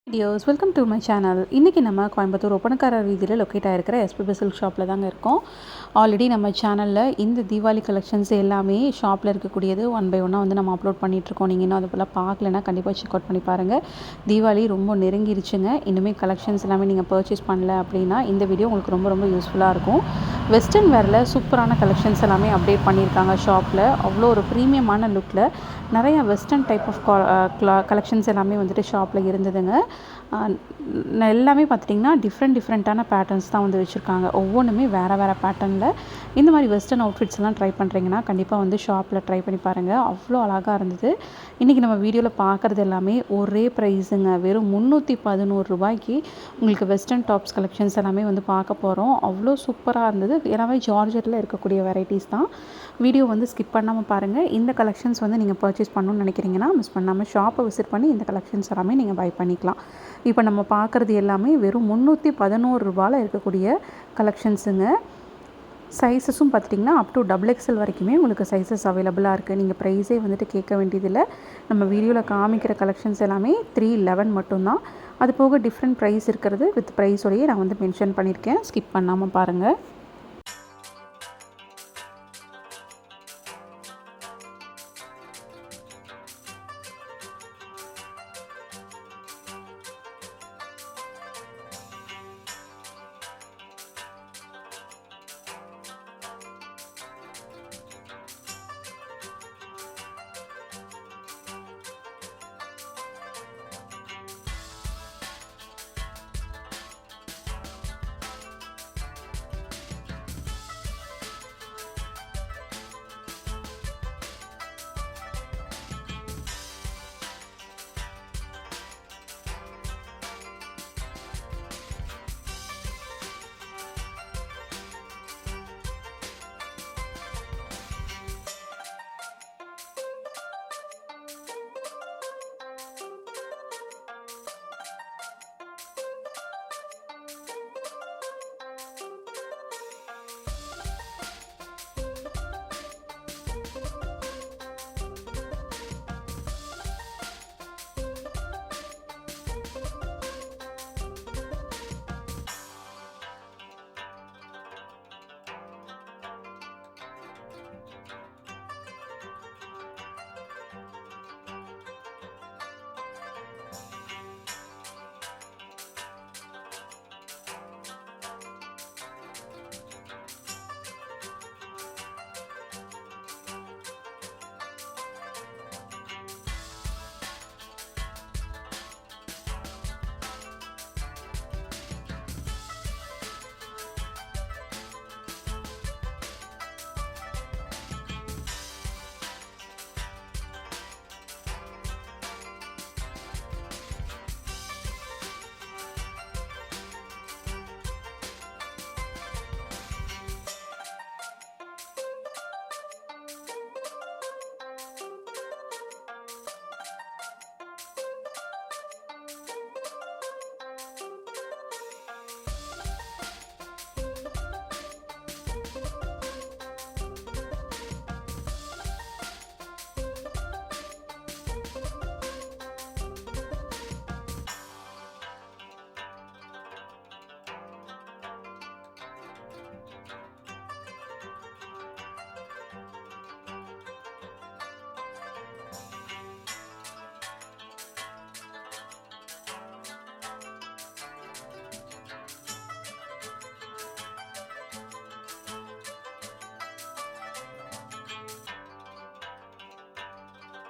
Tears welcome to my channel. இன்றைக்கி நம்ம கோயம்புத்தூர் ஒப்பனக்காரர் வீதியில் லொக்கேட் ஆகிருக்கிற எஸ்பிபி சில்க் ஷாப்பில் தாங்க இருக்கோம். ஆல்ரெடி நம்ம சேனலில் இந்த தீபாவளி கலெக்ஷன்ஸ் எல்லாமே ஷாப்பில் இருக்கக்கூடியது ஒன் பை ஒன்னாக வந்து நம்ம அப்லோட் பண்ணிகிட்ருக்கோம். நீங்கள் இன்னும் அது போல் பார்க்கலன்னா கண்டிப்பாக செக் அவுட் பண்ணி பாருங்கள். தீபாவளி ரொம்ப நெருங்கிருச்சுங்க. இன்னுமே கலெக்ஷன்ஸ் எல்லாமே நீங்கள் பர்ச்சேஸ் பண்ணல அப்படின்னா இந்த வீடியோ உங்களுக்கு ரொம்ப ரொம்ப யூஸ்ஃபுல்லாக இருக்கும். வெஸ்டர்ன் வேரில் சூப்பரான கலெக்ஷன்ஸ் எல்லாமே அப்டேட் பண்ணியிருக்காங்க ஷாப்பில். அவ்வளோ ஒரு ப்ரீமியமான லுக்கில் நிறையா வெஸ்டர்ன் டைப் ஆஃப் கலெக்ஷன்ஸ் எல்லாமே வந்துட்டு ஷாப்பில் இருந்ததுங்க. எல்லாமே பார்த்துட்டிங்கன்னா டிஃப்ரெண்ட்டான பேட்டர்ன்ஸ் தான் வந்து வச்சுருக்காங்க. ஒவ்வொன்றுமே வேறு பேட்டர்னில் இந்த மாதிரி வெஸ்டர்ன் அவுட்ஃபிட்ஸ் எல்லாம் ட்ரை பண்ணுறீங்கன்னா கண்டிப்பாக வந்து ஷாப்பில் ட்ரை பண்ணி பாருங்கள். அவ்வளோ அழகாக இருந்தது. இன்றைக்கி நம்ம வீடியோவில் பார்க்குறது எல்லாமே ஒரே ப்ரைஸுங்க. வெறும் 311 ரூபாய்க்கு உங்களுக்கு வெஸ்டர்ன் டாப்ஸ் கலெக்ஷன்ஸ் எல்லாமே வந்து பார்க்க போகிறோம். அவ்வளோ சூப்பராக இருந்தது. எல்லாமே ஜார்ஜெட்டில் இருக்கக்கூடிய வெரைட்டிஸ் தான். வீடியோ வந்து ஸ்கிப் பண்ணாமல் பாருங்கள். இந்த கலெக்ஷன்ஸ் வந்து நீங்கள் பர்ச்சேஸ் பண்ணணும்னு நினைக்கிறீங்கன்னா மிஸ் பண்ணாமல் ஷாப்பை விசிட் பண்ணி இந்த கலெக்ஷன்ஸ் எல்லாமே நீங்கள் பை பண்ணிக்கலாம். இப்போ நம்ம பார்க்குறது எல்லாமே வெறும் 311 ரூபாயில் இருக்கக்கூடிய கலெக்ஷன்ஸுங்க. சைஸஸும் பார்த்துட்டிங்கன்னா அப் டு XXL வரைக்குமே உங்களுக்கு சைஸஸ் அவைலபிளாக இருக்குது. நீங்கள் ப்ரைஸே வந்துட்டு கேட்க வேண்டியதில்லை. நம்ம வீடியோவில் காமிக்கிற கலெக்ஷன்ஸ் எல்லாமே 311 மட்டும்தான். அது போக டிஃப்ரெண்ட் ப்ரைஸ் இருக்கிறது வித் ப்ரைஸோடையே நான் வந்து மென்ஷன் பண்ணியிருக்கேன். ஸ்கிப் பண்ணாமல் பாருங்கள்.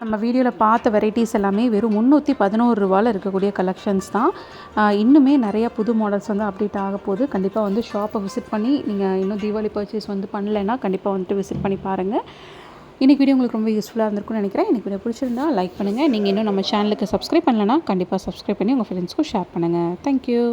நம்ம வீடியோவில் பார்த்த வெரைட்டிஸ் எல்லாமே வெறும் 311 ரூபாயில் இருக்கக்கூடிய கலெக்ஷன்ஸ் தான். இன்னுமே நிறையா புது மாடல்ஸ் வந்து அப்டேட் ஆக போகுது. கண்டிப்பாக வந்து ஷாப்பை விசிட் பண்ணி நீங்கள் இன்னும் தீபாவளி பர்ச்சேஸ் வந்து பண்ணலைன்னா கண்டிப்பாக வந்துட்டு விசிட் பண்ணி பாருங்கள். இன்றைக்கி வீடியோ உங்களுக்கு ரொம்ப யூஸ்ஃபுல்லாக இருந்திருக்கும்னு நினைக்கிறேன். இன்றைக்கி வீடியோ பிடிச்சிருந்தா லைக் பண்ணுங்கள். நீங்கள் இன்னும் நம்ம சேனலுக்கு சப்ஸ்கிரைப் பண்ணலைன்னா கண்டிப்பாக சப்ஸ்கிரைப் பண்ணி உங்கள் ஃப்ரெண்ட்ஸ்க்கும் ஷேர் பண்ணுங்கள். தேங்க்யூ.